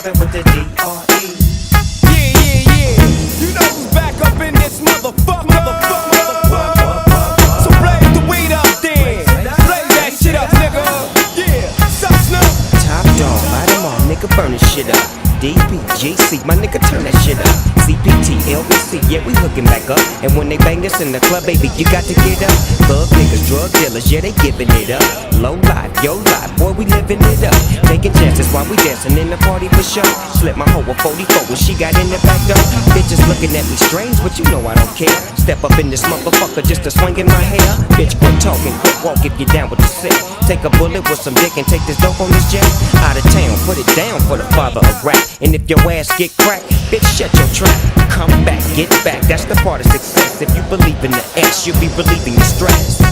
mobbing with the D.R.E. Yeah. You know who's back up in this motherfucker. So blaze the weed up then. Blaze that shit up, nigga. Yeah, sup, Snoop. Top dog, light 'em all, nigga, burn this shit up. DPGC, my nigga, turn that shit up. CPT, LBC, yeah, we hooking back up. And when they bang this in the club, baby, you got to get up. Thug niggas, drug dealers, yeah, they giving it up. Low life, yo life, boy, we living it up. Taking chances while we dancing in the party for sure. Slip my hoe a 44 when she got in the back door. Bitches looking at me strange, but you know I don't care. Step up in this motherfucker just to swing in my hair. Bitch, quit talking, quit walk if you down with the sick. Take a bullet with some dick and take this dope on this jet. Out of town, put it down for the father of rap. And if your ass get cracked, bitch, shut your trap. Come back, get back, that's the part of success. If you believe in the S, you'll be relieving your stress.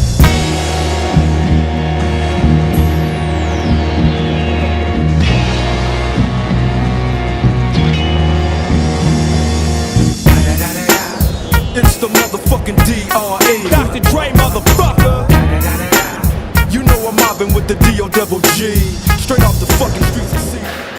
It's the motherfucking D.R.E. Dr. Dre, motherfucker. You know I'm mobbing with the D.O.G. Straight off the fucking streets of C.